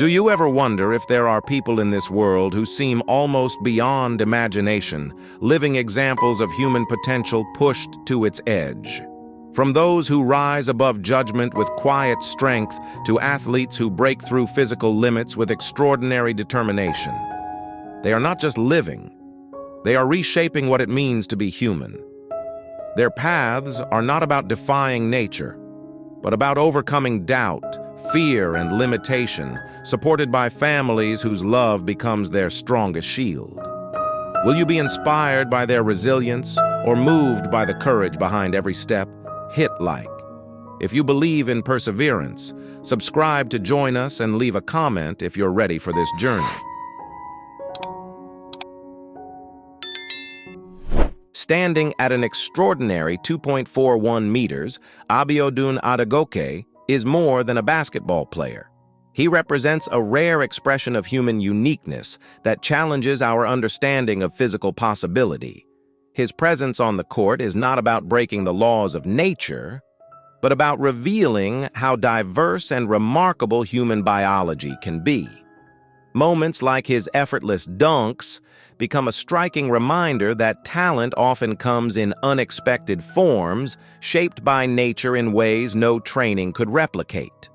Do you ever wonder if there are people in this world who seem almost beyond imagination, living examples of human potential pushed to its edge? From those who rise above judgment with quiet strength to athletes who break through physical limits with extraordinary determination. They are not just living, they are reshaping what it means to be human. Their paths are not about defying nature, but about overcoming doubt, fear, and limitation, supported by families whose love becomes their strongest shield. Will you be inspired by their resilience or moved by the courage behind every step? Hit like. If you believe in perseverance, subscribe to join us and leave a comment if you're ready for this journey. Standing at an extraordinary 2.41 meters, Abiodun Adegoke is more than a basketball player. He represents a rare expression of human uniqueness that challenges our understanding of physical possibility. His presence on the court is not about breaking the laws of nature, but about revealing how diverse and remarkable human biology can be. Moments like his effortless dunks become a striking reminder that talent often comes in unexpected forms, shaped by nature in ways no training could replicate.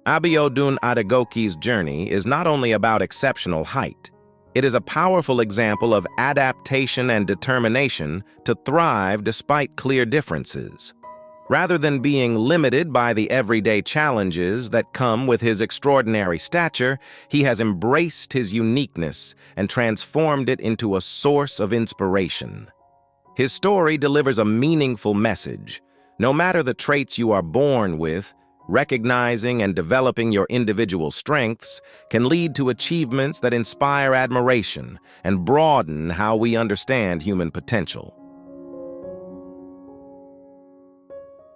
Abiodun Adegoke's journey is not only about exceptional height. It is a powerful example of adaptation and determination to thrive despite clear differences. Rather than being limited by the everyday challenges that come with his extraordinary stature, he has embraced his uniqueness and transformed it into a source of inspiration. His story delivers a meaningful message. No matter the traits you are born with, recognizing and developing your individual strengths can lead to achievements that inspire admiration and broaden how we understand human potential.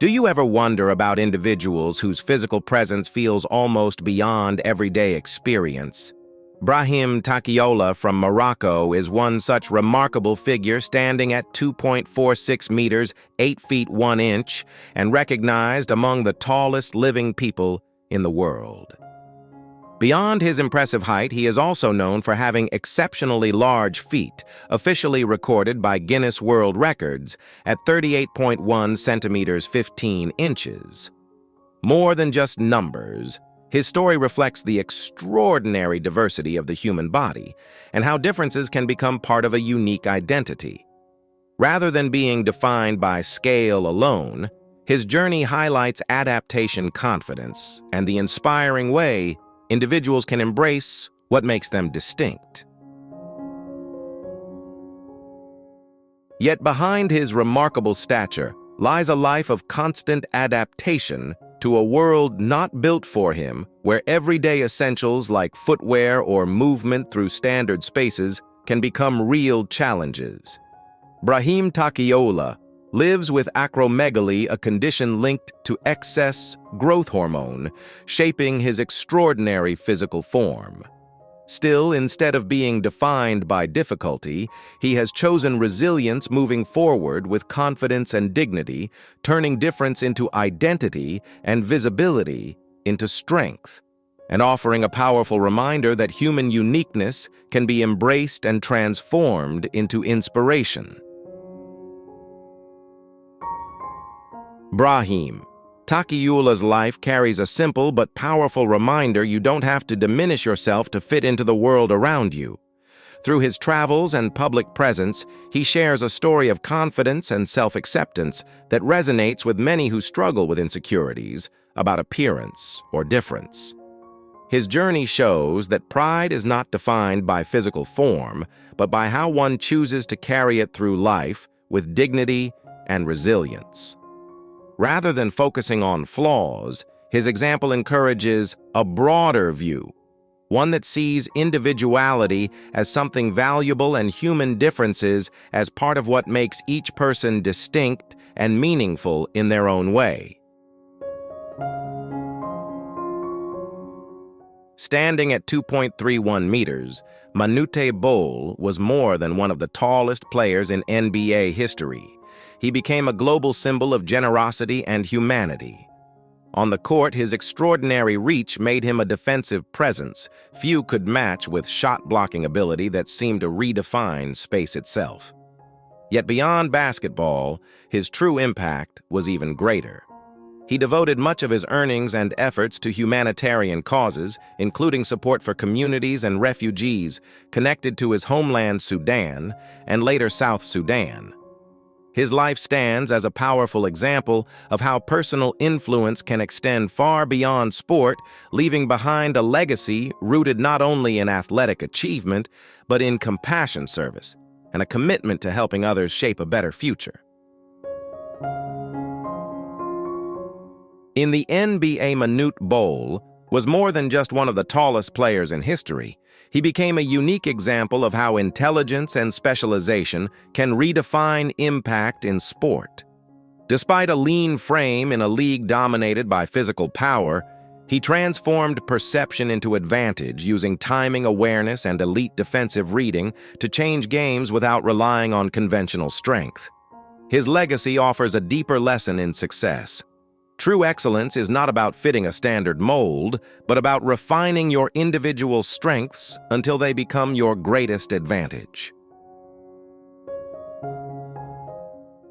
Do you ever wonder about individuals whose physical presence feels almost beyond everyday experience? Brahim Takiola from Morocco is one such remarkable figure, standing at 2.46 meters, 8 feet 1 inch, and recognized among the tallest living people in the world. Beyond his impressive height, he is also known for having exceptionally large feet, officially recorded by Guinness World Records at 38.1 centimeters 15 inches. More than just numbers, his story reflects the extraordinary diversity of the human body and how differences can become part of a unique identity. Rather than being defined by scale alone, his journey highlights adaptation, confidence, and the inspiring way individuals can embrace what makes them distinct. Yet behind his remarkable stature lies a life of constant adaptation to a world not built for him, where everyday essentials like footwear or movement through standard spaces can become real challenges. Brahim Takiola lives with acromegaly, a condition linked to excess growth hormone, shaping his extraordinary physical form. Still, instead of being defined by difficulty, he has chosen resilience, moving forward with confidence and dignity, turning difference into identity and visibility into strength, and offering a powerful reminder that human uniqueness can be embraced and transformed into inspiration. Brahim Takiola's life carries a simple but powerful reminder you don't have to diminish yourself to fit into the world around you. Through his travels and public presence, he shares a story of confidence and self-acceptance that resonates with many who struggle with insecurities about appearance or difference. His journey shows that pride is not defined by physical form, but by how one chooses to carry it through life with dignity and resilience. Rather than focusing on flaws, his example encourages a broader view, one that sees individuality as something valuable and human differences as part of what makes each person distinct and meaningful in their own way. Standing at 2.31 meters, Manute Bol was more than one of the tallest players in NBA history. He became a global symbol of generosity and humanity. On the court, his extraordinary reach made him a defensive presence few could match, with shot-blocking ability that seemed to redefine space itself. Yet beyond basketball, his true impact was even greater. He devoted much of his earnings and efforts to humanitarian causes, including support for communities and refugees connected to his homeland Sudan and later South Sudan. His life stands as a powerful example of how personal influence can extend far beyond sport, leaving behind a legacy rooted not only in athletic achievement, but in compassion service and a commitment to helping others shape a better future. In the NBA Manute Bol was more than just one of the tallest players in history. He became a unique example of how intelligence and specialization can redefine impact in sport. Despite a lean frame in a league dominated by physical power, he transformed perception into advantage, using timing awareness and elite defensive reading to change games without relying on conventional strength. His legacy offers a deeper lesson in success. True excellence is not about fitting a standard mold, but about refining your individual strengths until they become your greatest advantage.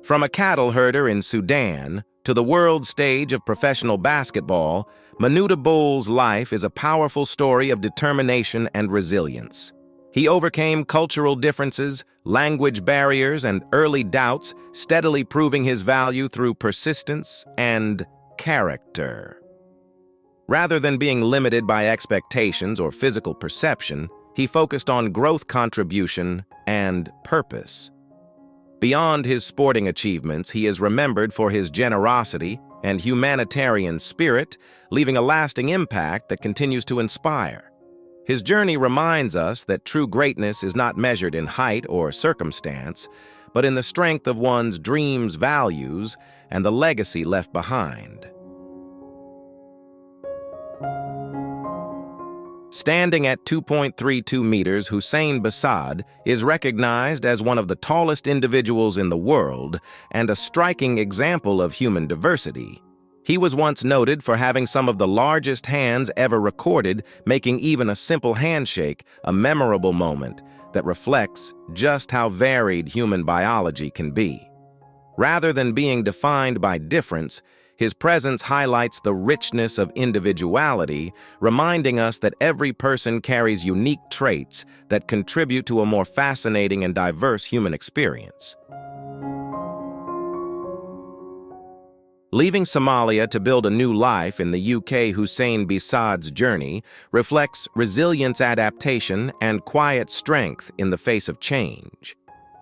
From a cattle herder in Sudan to the world stage of professional basketball, Manute Bol's life is a powerful story of determination and resilience. He overcame cultural differences, language barriers, and early doubts, steadily proving his value through persistence and character. Rather than being limited by expectations or physical perception, he focused on growth, contribution, and purpose. Beyond his sporting achievements, he is remembered for his generosity and humanitarian spirit, leaving a lasting impact that continues to inspire. His journey reminds us that true greatness is not measured in height or circumstance, but in the strength of one's dreams, values, and the legacy left behind. Standing at 2.32 meters, Hussein Basad is recognized as one of the tallest individuals in the world and a striking example of human diversity. He was once noted for having some of the largest hands ever recorded, making even a simple handshake a memorable moment that reflects just how varied human biology can be. Rather than being defined by difference, his presence highlights the richness of individuality, reminding us that every person carries unique traits that contribute to a more fascinating and diverse human experience. Leaving Somalia to build a new life in the UK, Hussein Basad's journey reflects resilience, adaptation, and quiet strength in the face of change.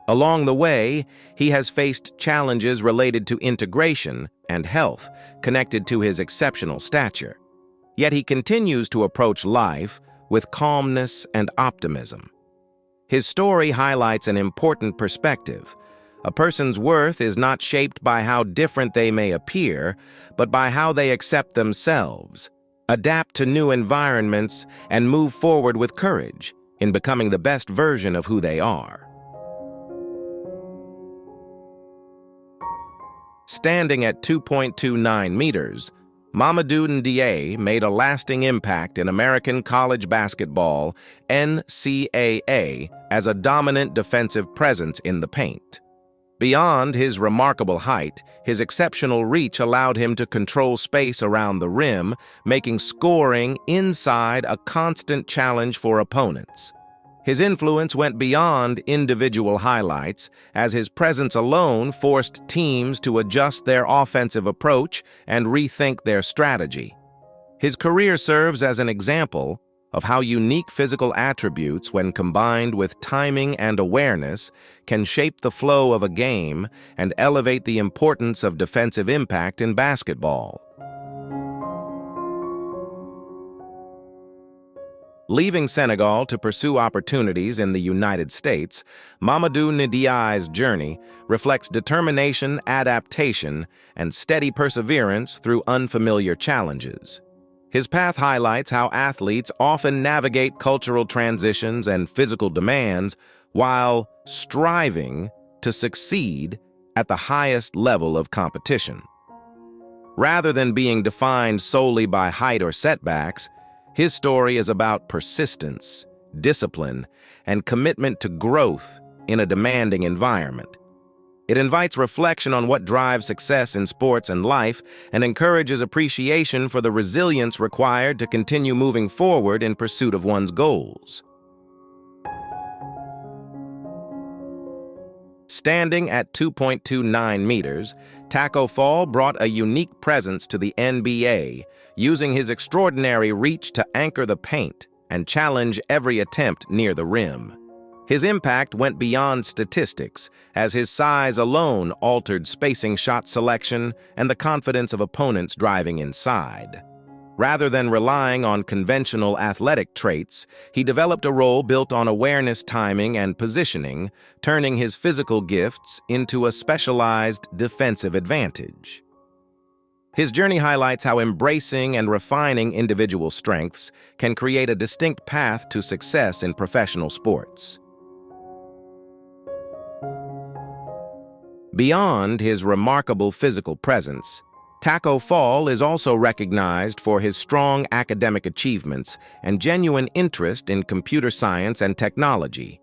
Along the way, he has faced challenges related to integration and health, connected to his exceptional stature. Yet he continues to approach life with calmness and optimism. His story highlights an important perspective. A person's worth is not shaped by how different they may appear, but by how they accept themselves, adapt to new environments, and move forward with courage in becoming the best version of who they are. Standing at 2.29 meters, Mamadou Ndiaye made a lasting impact in American college basketball, NCAA, as a dominant defensive presence in the paint. Beyond his remarkable height, his exceptional reach allowed him to control space around the rim, making scoring inside a constant challenge for opponents. His influence went beyond individual highlights, as his presence alone forced teams to adjust their offensive approach and rethink their strategy. His career serves as an example of how unique physical attributes, when combined with timing and awareness, can shape the flow of a game and elevate the importance of defensive impact in basketball. Leaving Senegal to pursue opportunities in the United States, Mamadou Ndiaye's journey reflects determination, adaptation, and steady perseverance through unfamiliar challenges. His path highlights how athletes often navigate cultural transitions and physical demands while striving to succeed at the highest level of competition. Rather than being defined solely by height or setbacks, his story is about persistence, discipline, and commitment to growth in a demanding environment. It invites reflection on what drives success in sports and life and encourages appreciation for the resilience required to continue moving forward in pursuit of one's goals. Standing at 2.29 meters, Tacko Fall brought a unique presence to the NBA, using his extraordinary reach to anchor the paint and challenge every attempt near the rim. His impact went beyond statistics, as his size alone altered spacing shot selection and the confidence of opponents driving inside. Rather than relying on conventional athletic traits, he developed a role built on awareness, timing, and positioning, turning his physical gifts into a specialized defensive advantage. His journey highlights how embracing and refining individual strengths can create a distinct path to success in professional sports. Beyond his remarkable physical presence, Tacko Fall is also recognized for his strong academic achievements and genuine interest in computer science and technology.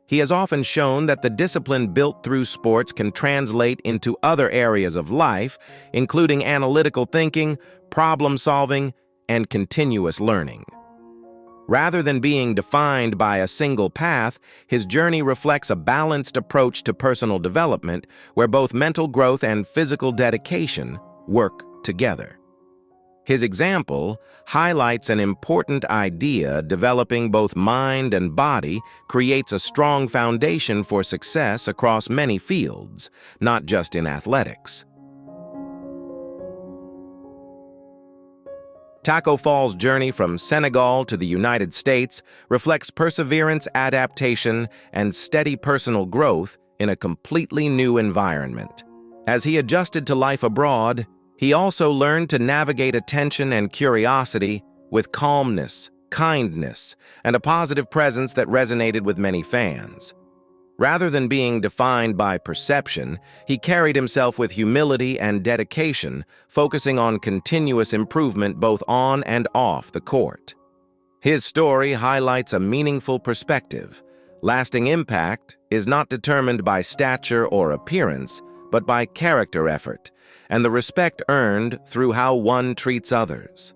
He has often shown that the discipline built through sports can translate into other areas of life, including analytical thinking, problem-solving, and continuous learning. Rather than being defined by a single path, his journey reflects a balanced approach to personal development where both mental growth and physical dedication work together. His example highlights an important idea: developing both mind and body creates a strong foundation for success across many fields, not just in athletics. Tacko Fall's journey from Senegal to the United States reflects perseverance, adaptation, and steady personal growth in a completely new environment. As he adjusted to life abroad, he also learned to navigate attention and curiosity with calmness, kindness, and a positive presence that resonated with many fans. Rather than being defined by perception, he carried himself with humility and dedication, focusing on continuous improvement both on and off the court. His story highlights a meaningful perspective. Lasting impact is not determined by stature or appearance, but by character effort, and the respect earned through how one treats others.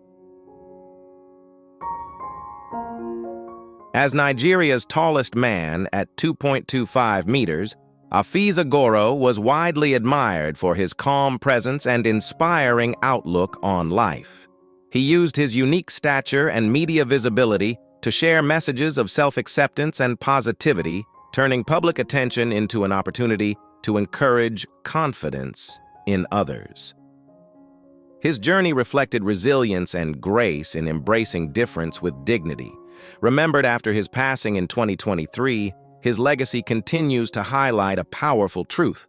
As Nigeria's tallest man at 2.25 meters, Afeez Agoro was widely admired for his calm presence and inspiring outlook on life. He used his unique stature and media visibility to share messages of self-acceptance and positivity, turning public attention into an opportunity to encourage confidence in others. His journey reflected resilience and grace in embracing difference with dignity. Remembered after his passing in 2023, his legacy continues to highlight a powerful truth.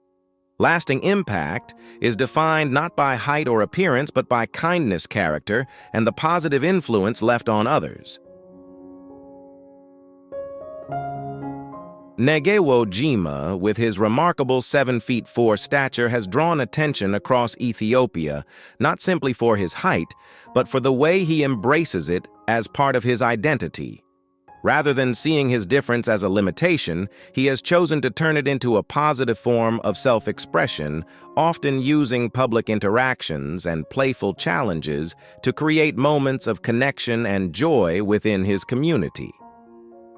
Lasting impact is defined not by height or appearance, but by kindness, character, and the positive influence left on others. Ngewo Jima, with his remarkable 7'4" stature, has drawn attention across Ethiopia, not simply for his height, but for the way he embraces it as part of his identity. Rather than seeing his difference as a limitation, he has chosen to turn it into a positive form of self-expression, often using public interactions and playful challenges to create moments of connection and joy within his community.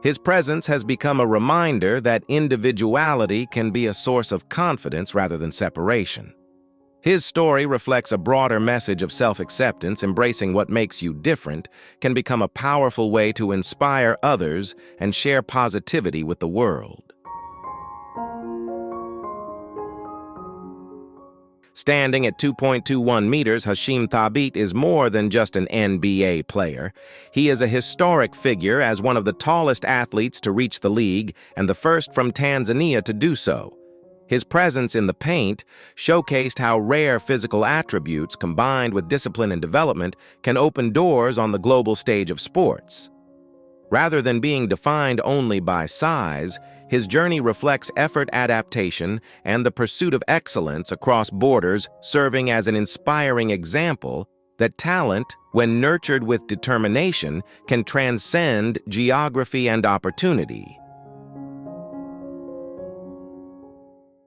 His presence has become a reminder that individuality can be a source of confidence rather than separation. His story reflects a broader message of self-acceptance. Embracing what makes you different can become a powerful way to inspire others and share positivity with the world. Standing at 2.21 meters, Hasheem Thabit is more than just an NBA player. He is a historic figure as one of the tallest athletes to reach the league and the first from Tanzania to do so. His presence in the paint showcased how rare physical attributes combined with discipline and development can open doors on the global stage of sports. Rather than being defined only by size, his journey reflects effort, adaptation, and the pursuit of excellence across borders, serving as an inspiring example that talent, when nurtured with determination, can transcend geography and opportunity.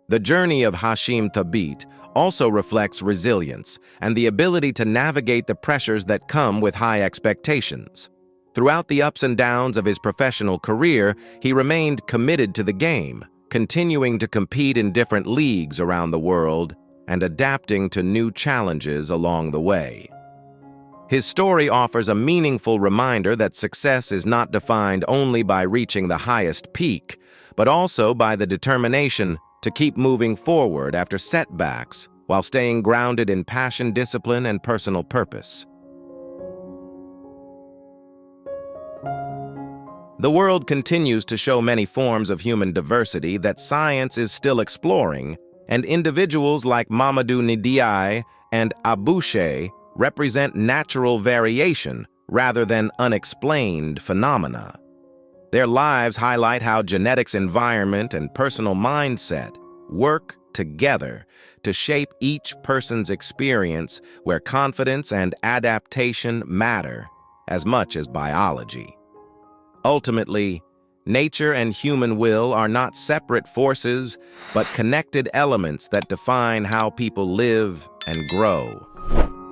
The journey of Hashim Thabit also reflects resilience and the ability to navigate the pressures that come with high expectations. Throughout the ups and downs of his professional career, he remained committed to the game, continuing to compete in different leagues around the world and adapting to new challenges along the way. His story offers a meaningful reminder that success is not defined only by reaching the highest peak, but also by the determination to keep moving forward after setbacks while staying grounded in passion, discipline, and personal purpose. The world continues to show many forms of human diversity that science is still exploring, and individuals like Mamadou Ndiaye and Abouche represent natural variation rather than unexplained phenomena. Their lives highlight how genetics, environment, and personal mindset work together to shape each person's experience, where confidence and adaptation matter as much as biology. Ultimately, nature and human will are not separate forces, but connected elements that define how people live and grow.